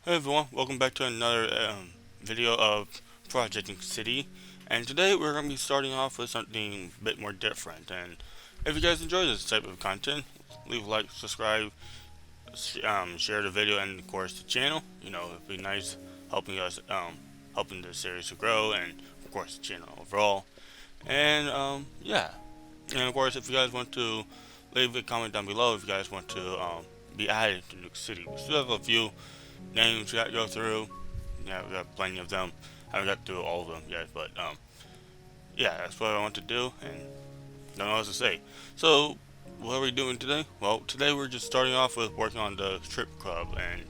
Hey everyone, welcome back to another video of Projecting City. And today we're going to be starting off with something a bit more different. And if you guys enjoy this type of content, leave a like, subscribe, share the video, and of course the channel. It'd be nice helping us, helping the series to grow, and of course the channel overall. And yeah, and of course if you guys want to leave a comment down below if you guys want to be added to Nuke City. We still have a few names we got to go through. Yeah, we got plenty of them. Haven't got through all of them yet, but yeah, that's what I want to do, and don't know what to say. So, what are we doing today? Well, today we're just starting off with working on the strip club, and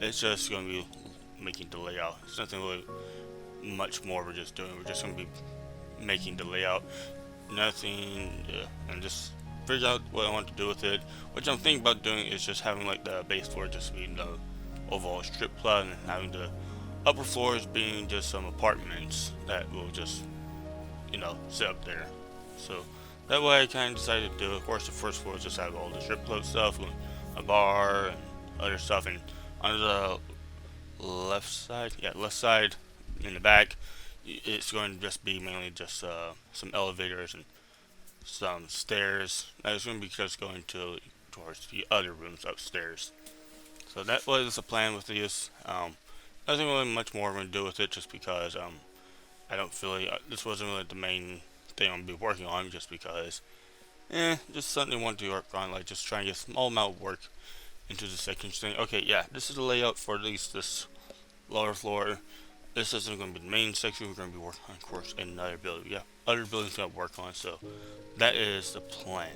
it's just going to be making the layout. It's nothing really much more we're just doing. We're just going to be making the layout. Nothing, yeah, and just figure out what I want to do with it. What I'm thinking about doing is just having like the base floor just be the overall strip club, and having the upper floors being just some apartments that will just, sit up there. So that way I kind of decided to do. Of course, the first floor just have all the strip club stuff, a bar and other stuff, and on the left side, yeah, left side in the back, it's going to just be mainly just some elevators and some stairs. That is going to be just going towards the other rooms upstairs. So that was the plan with this. Nothing really much more I'm going to do with it, just because I don't feel like this wasn't really the main thing I'm going to be working on, just because, just something I want to work on, like just trying to get a small amount of work into the second thing. Okay, yeah, this is the layout for at least this lower floor. This isn't going to be the main section. We're going to be working on, of course, another building. Yeah, other buildings to work on. So that is the plan.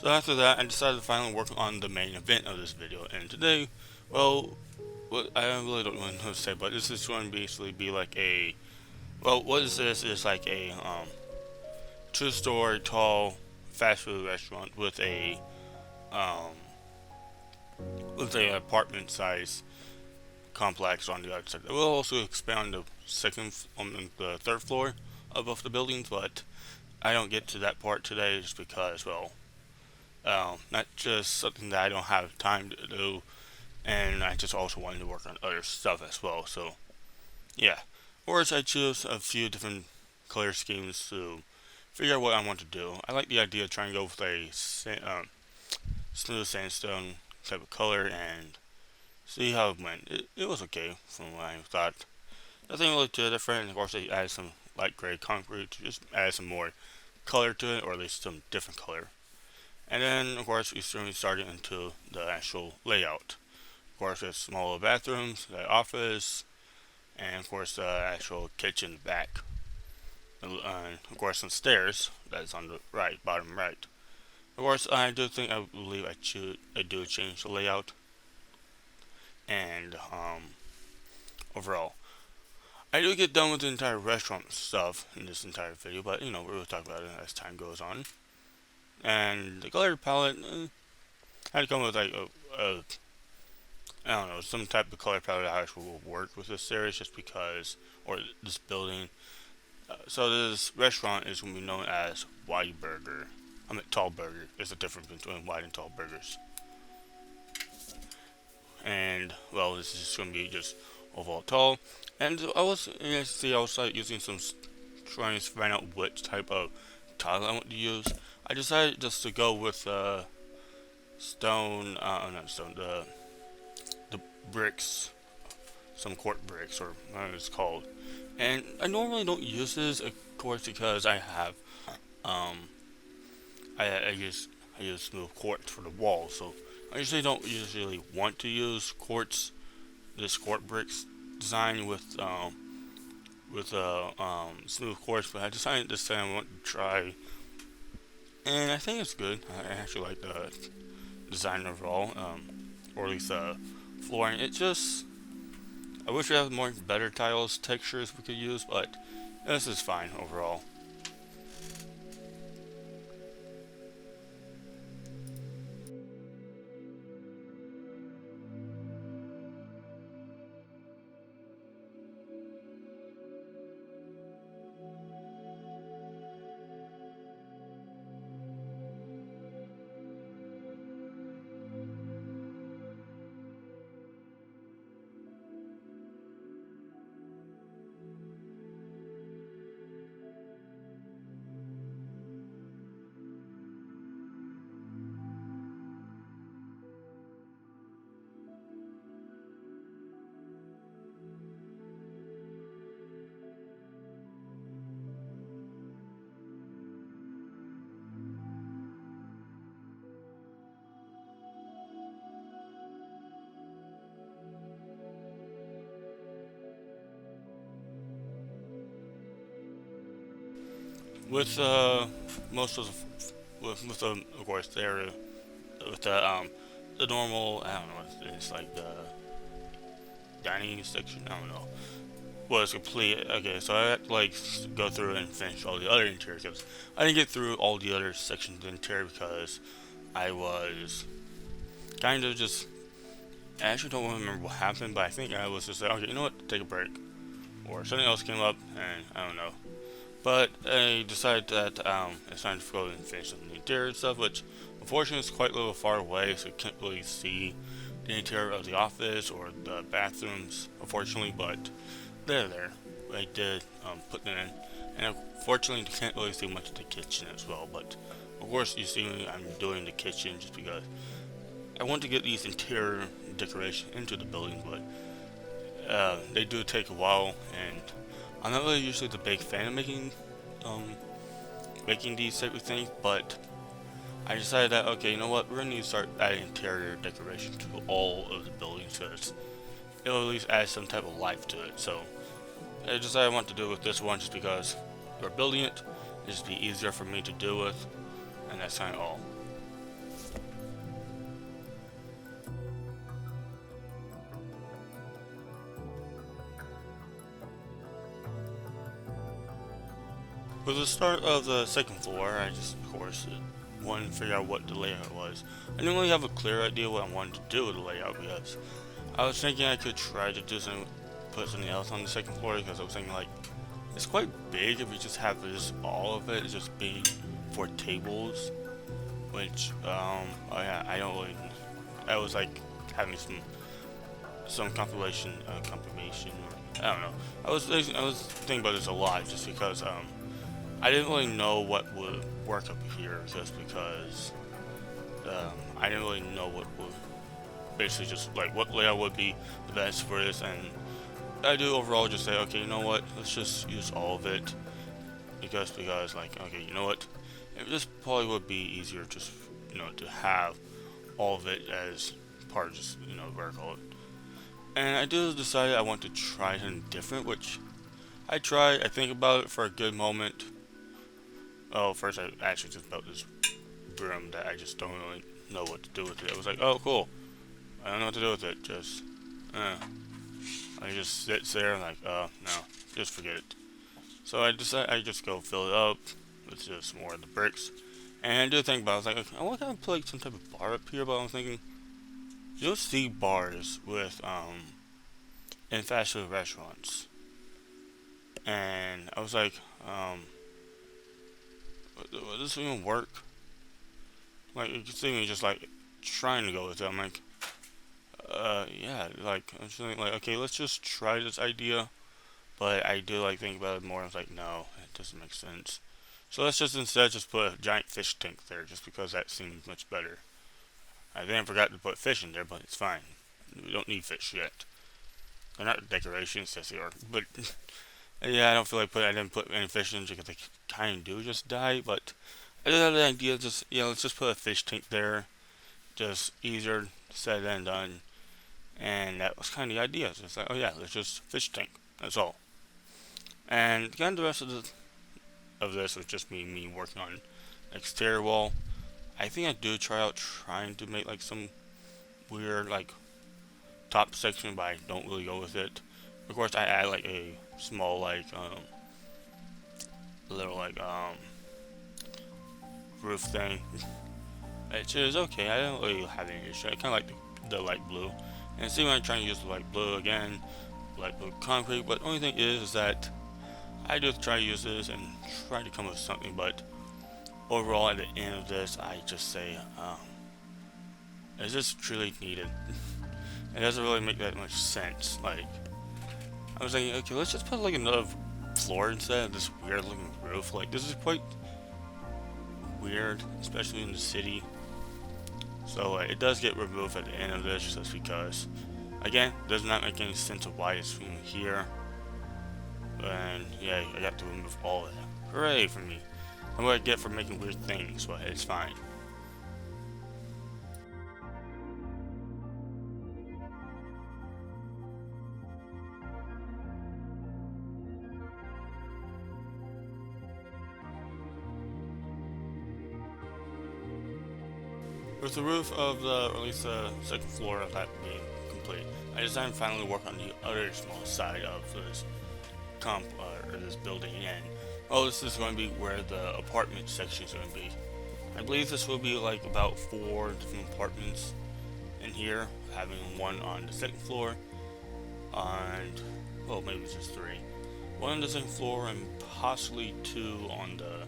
So after that, I decided to finally work on the main event of this video. And today, well, what I really don't know what to say, but this is going to basically be like a, well, what is this? It's like a two-story tall fast food restaurant um with a apartment size complex on the other side. We'll also expand the on the third floor above the buildings, but I don't get to that part today just because, well, not just something that I don't have time to do, and I just also wanted to work on other stuff as well. So yeah, or as I choose a few different color schemes to figure out what I want to do. I like the idea of trying to go with a smooth sandstone type of color and see how it went. It was okay from what I thought. Nothing really too different. Of course, they added some light gray concrete to just add some more color to it, or at least some different color. And then, of course, we soon started into the actual layout. Of course, there's smaller bathrooms, the office, and of course, the actual kitchen back. And of course, some stairs that's on the right, bottom right. Of course, I believe I do change the layout and overall. I do get done with the entire restaurant stuff in this entire video, but we'll talk about it as time goes on. And the color palette, I had to come with like I don't know, some type of color palette that actually will work with this series, just because, or this building. So this restaurant is going to be known as Wide Burger. I mean, Tall Burger. There's a difference between wide and tall burgers. And well, this is just going to be just overall tall. And I was, I was using some trying to find out which type of tile I want to use. I decided just to go with stone, not stone, the bricks, some quart bricks, or what it's called. And I normally don't use this, of course, because I have, um, I use smooth quartz for the wall, so I usually don't usually want to use quartz, this quart bricks design with smooth quartz, but I decided this time I want to try, and I think it's good. I actually like the design overall, or at least the flooring. It just, I wish we had more better tiles textures we could use, but this is fine overall. with most of with of course there with the normal, I don't know, it's like the dining section, I don't know, was complete. Okay, so I had to like go through and finish all the other interiors because I didn't get through all the other sections of the interior because I was kind of just, I actually don't remember what happened, but I think I was just like, okay, you know what, take a break, or something else came up, and I don't know. But I decided that it's time to go and finish some of the interior stuff, which unfortunately is quite a little far away, so you can't really see the interior of the office or the bathrooms, unfortunately, but they're there. I did put them in, and unfortunately you can't really see much of the kitchen as well, but of course you see me, I'm doing the kitchen just because I want to get these interior decoration into the building, but they do take a while, and I'm not really usually the big fan of um, making these type of things, but I decided that, okay, you know what, we're gonna need to start adding interior decoration to all of the buildings because it'll at least add some type of life to it. So I decided I want to do it with this one just because we're building it, it'll just be easier for me to do with, and that's kind of all. With the start of the second floor, I just, of course, wanted to figure out what the layout was. I didn't really have a clear idea what I wanted to do with the layout because I was thinking I could try to do something, put something else on the second floor because I was thinking like it's quite big if we just have this all of it just being for tables, which oh yeah, I don't really. I was like having some confirmation. I don't know. I was thinking about this a lot just because I didn't really know what would work up here just because I didn't really know what would basically just like what layout would be the best for this, and I do overall just say, okay, you know what, let's just use all of it because like, okay, you know what, this probably would be easier just, to have all of it as part of just, vertical. And I do decide I want to try something different, which I think about it for a good moment. Oh, first I actually just built this broom that I just don't really know what to do with it. I was like, oh, cool. I don't know what to do with it. Just, I just sits there like, no, just forget it. So I decide I just go fill it up with just more of the bricks. And I do think about it. I was like, okay, I want to put like some type of bar up here, but I'm thinking you'll see bars with in fast food restaurants, and I was like, will this even work? Like you can see me just like trying to go with it. I'm like, yeah, like I'm just thinking like, okay, let's just try this idea. But I do like think about it more. I was like, no, it doesn't make sense. So let's just instead just put a giant fish tank there, just because that seems much better. I then forgot to put fish in there, but it's fine. We don't need fish yet. They're not decorations, yes they are. But yeah, I don't feel like I didn't put any fish in because they kind of do just die. But I just had the idea, just let's just put a fish tank there. Just easier said than done. And that was kind of the idea. So it's like, oh yeah, let's just fish tank. That's all. And kind of the rest of this was just me working on exterior wall. I think I do try out trying to make like some weird like top section, but I don't really go with it. Of course, I add like a small like little like roof thing, which is okay. I don't really have any issue. I kind of like the light blue, and see when I'm trying to use the light blue again, light blue concrete. But the only thing is that I just try to use this and try to come up with something, but overall at the end of this, I just say, is this truly needed? It doesn't really make that much sense. Like, I was thinking, okay, let's just put like another floor instead of this weird looking roof. Like, this is quite weird, especially in the city. So it does get removed at the end of this just because, again, does not make any sense of why it's from here. And yeah, I got to remove all of that. Hooray for me. I'm what I get for making weird things, but it's fine. With the roof of the, or at least the second floor of that being complete, I decided to finally work on the other small side of this or this building, and oh, this is going to be where the apartment section is going to be. I believe this will be like about 4 different apartments in here, having one on the second floor, and well, maybe just 3. One on the second floor, and possibly 2 on the,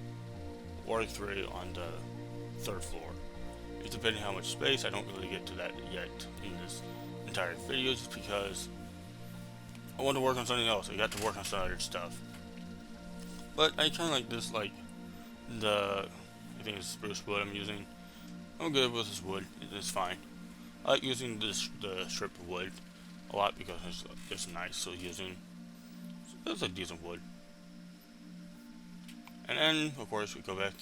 or 3 on the third floor. It's depending on how much space. I don't really get to that yet in this entire video, just because I want to work on something else. I got to work on some other stuff. But I kind of like this, like I think it's spruce wood I'm using. I'm good with this wood. It's fine. I like using the strip of wood a lot because it's nice. So it's a decent wood. And then, of course, we go back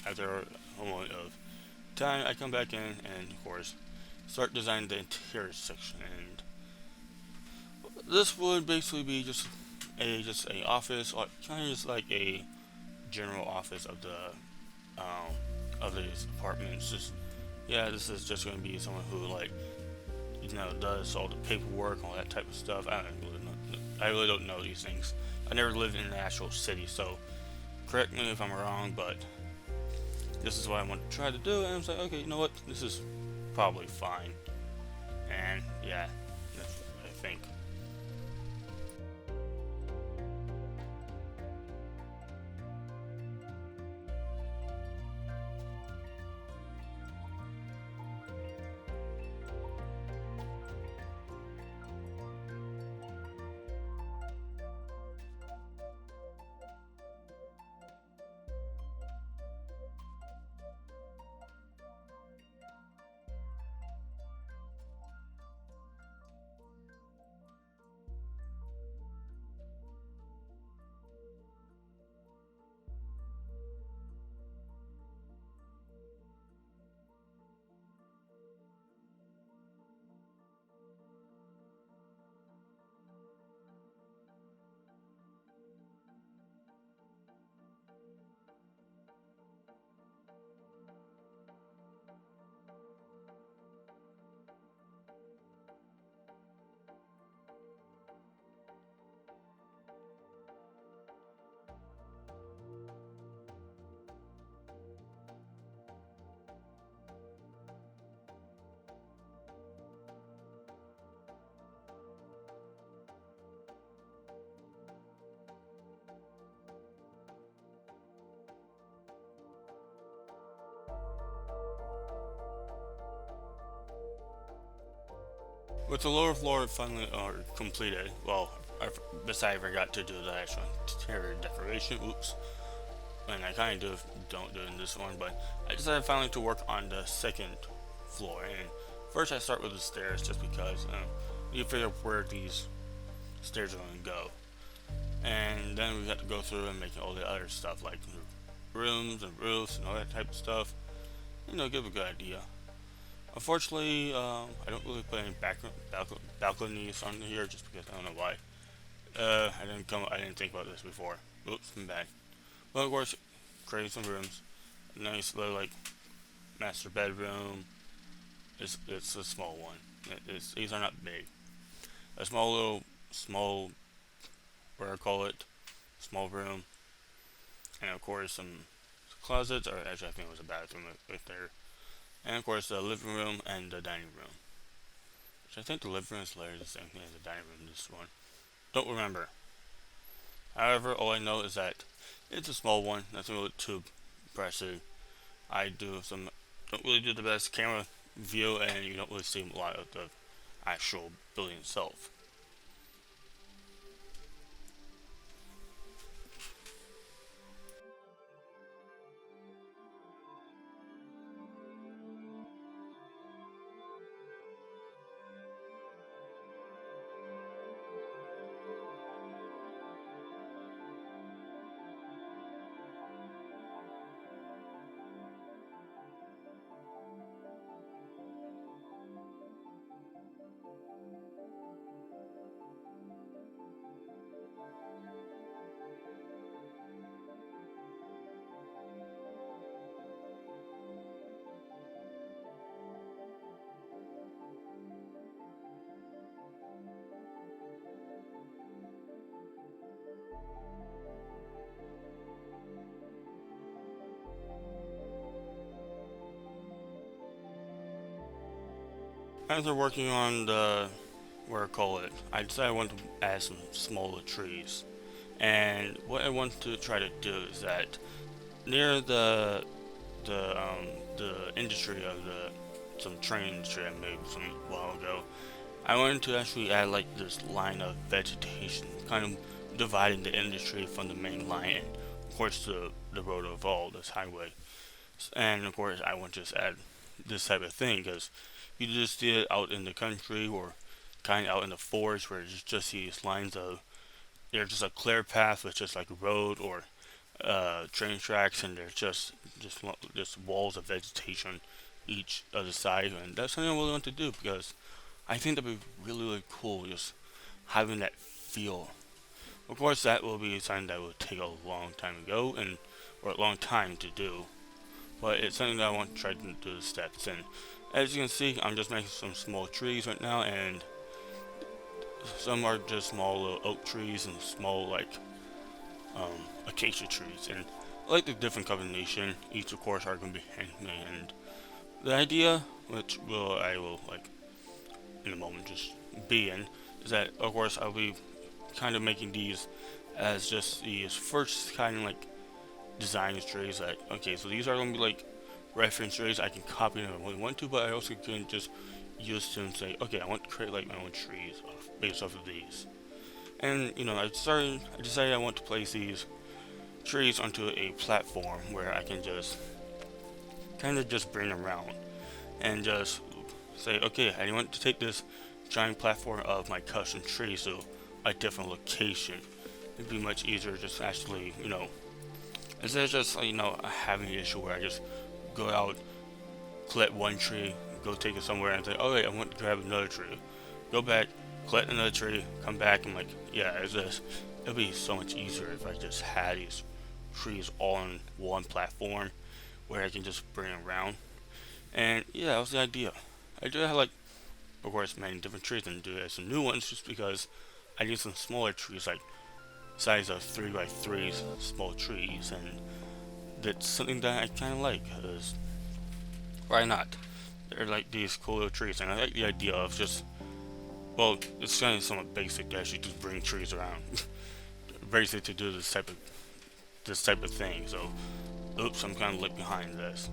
after a moment of time. I come back in and, of course, start designing the interior section. And this would basically be just a office, or kind of just like a general office of these apartments. This is just going to be someone who, like, does all the paperwork, all that type of stuff. I really don't know these things. I never lived in an actual city, so correct me if I'm wrong, but this is what I want to try to do. And I was like, okay, you know what? This is probably fine. And yeah, I think. With the lower floor finally completed, well, I forgot to do the actual interior decoration. Oops. And I kind of don't do it in this one, but I decided finally to work on the second floor. And first, I start with the stairs, just because you figure out where these stairs are going to go, and then we got to go through and make all the other stuff like rooms and roofs and all that type of stuff. Give a good idea. Unfortunately, I don't really put any balconies on here just because I don't know why. I didn't think about this before. Oops, I'm bad. Well, of course, create some rooms. A nice little like master bedroom. It's a small one. These are not big. A small, what I call it, small room, and of course some closets. Or actually, I think it was a bathroom right there. And of course, the living room and the dining room. Which I think the living room is literally the same thing as the dining room. This one, don't remember. However, all I know is that it's a small one. Nothing really too impressive. Don't really do the best camera view, and you don't really see a lot of the actual building itself. After working on the, what I call it, I decided I want to add some smaller trees. And what I want to try to do is that near the industry of the some train industry I made some while ago, I wanted to actually add like this line of vegetation, kind of dividing the industry from the main line, and of course the road of all this highway. And of course, I want to just add this type of thing because you just see it out in the country or kind of out in the forest where you just see these lines of there's just a clear path with just like a road or train tracks, and there's just walls of vegetation each other side, and that's something I really want to do because I think that'd be really cool just having that feel. Of course, that will be something that will take a long time to go and or a long time to do, but it's something that I want to try to do the steps. And as you can see, I'm just making some small trees right now, and some are just small little oak trees and small like acacia trees. And I like the different combination. Each of course are going to be handmade. And the idea, which will I will like in a moment just be in, is that of course I'll be kind of making these as just these first kind of like design trees. Like okay, so these are going to be like reference trees. I can copy them if I really want to, but I also can just use them and say, okay, I want to create like my own trees based off of these. And you know, I decided I want to place these trees onto a platform where I can just kind of just bring them around and just say, okay, I want to take this giant platform of my custom trees to a different location. It'd be much easier just actually, you know, instead of just you know having an issue where I just go out, collect one tree, go take it somewhere, and say, oh wait, I want to grab another tree, go back, collect another tree, come back, and like, yeah, it's just it'd be so much easier if I just had these trees all on one platform where I can just bring them around. And yeah, that was the idea. I do have like, of course, many different trees and do some new ones just because I need some smaller trees, like size of 3 by 3 small trees, and that's something that I kind of like. Cause why not? They're like these cool little trees, and I like the idea of just well, it's kind of somewhat basic to actually just bring trees around, basic to do this type of thing. So, oops, I'm kind of late behind this.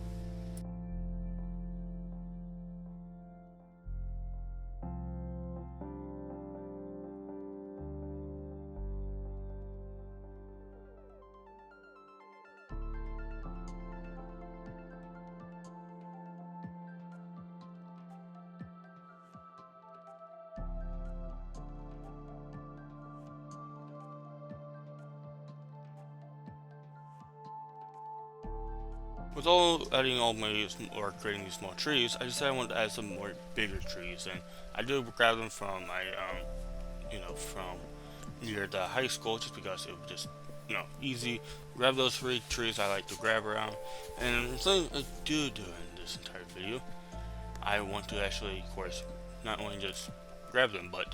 With all adding all my or creating these small trees, I decided I wanted to add some more bigger trees, and I did grab them from my you know, from near the high school just because it was just you know easy. Grab those 3 trees I like to grab around, and something I do in this entire video, I want to actually, of course, not only just grab them, but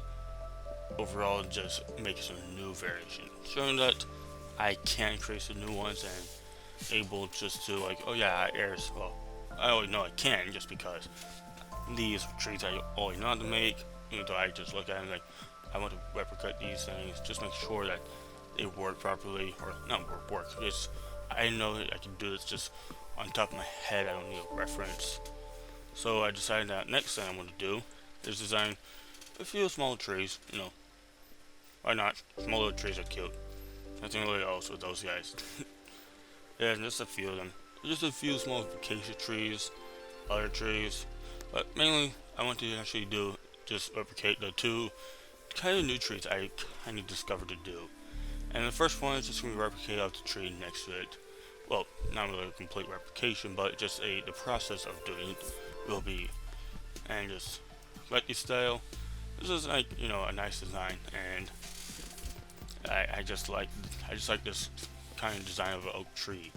overall just make some new variation, showing that I can create some new ones and able just to like, oh yeah, airs. Well, I already know I can just because these trees I already know how to make. Even though I just look at them like, I want to replicate these things, just make sure that they work properly, or not work. It's I know that I can do this just on top of my head. I don't need a reference. So I decided that next thing I'm going to do is design a few small trees. You know, why not? Small little trees are cute. Nothing really else with those guys. Yeah, just a few of them. Just a few small acacia trees, other trees. But mainly, I want to actually do just replicate the 2 kind of new trees I kind of discovered to do. And the first one is just going to replicate out the tree next to it. Well, not really a complete replication, but just the process of doing it will be. And just like the style, this is like, you know, a nice design, and I just like this kind of design of an oak tree.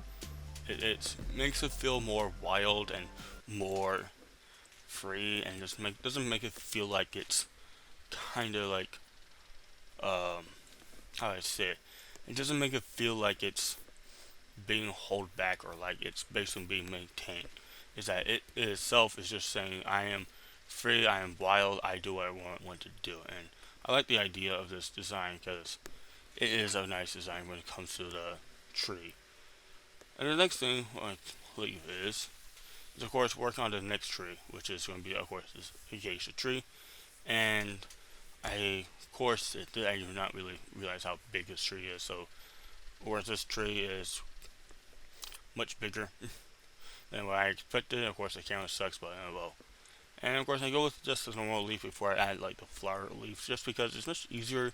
It makes it feel more wild and more free, and just doesn't make it feel like it's kind of like how I say it. It doesn't make it feel like it's being held back or like it's basically being maintained. Is that it itself is just saying I am free, I am wild, I do what I want to do. And I like the idea of this design because it is a nice design when it comes to the tree. And the next thing I believe is of course work on the next tree, which is going to be of course this acacia tree. And of course I do not really realize how big this tree is. So of course this tree is much bigger than what I expected. Of course the camera sucks, but well. And of course I go with just a normal leaf before I add like the flower leaves, just because it's much easier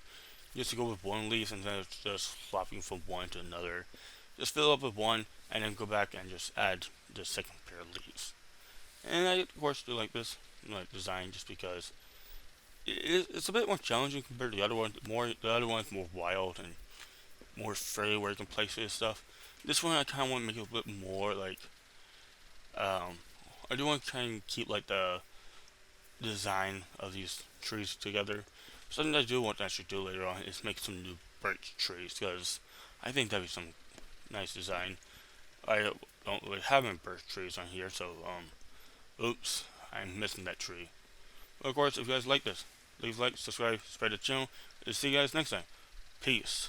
just to go with one leaf instead of just swapping from one to another. Just fill up with one and then go back and just add the second pair of leaves. And I of course do like this design just because it's a bit more challenging compared to the other one. The other one's more wild and more free where you can place it and stuff. This one I kind of want to make it a bit more like I do want to try and keep like the design of these trees together. Something I do want to actually do later on is make some new birch trees because I think that'd be some nice design. I don't really have any birch trees on here, so oops, I'm missing that tree. But of course, if you guys like this, leave a like, subscribe, spread the channel, and see you guys next time. Peace.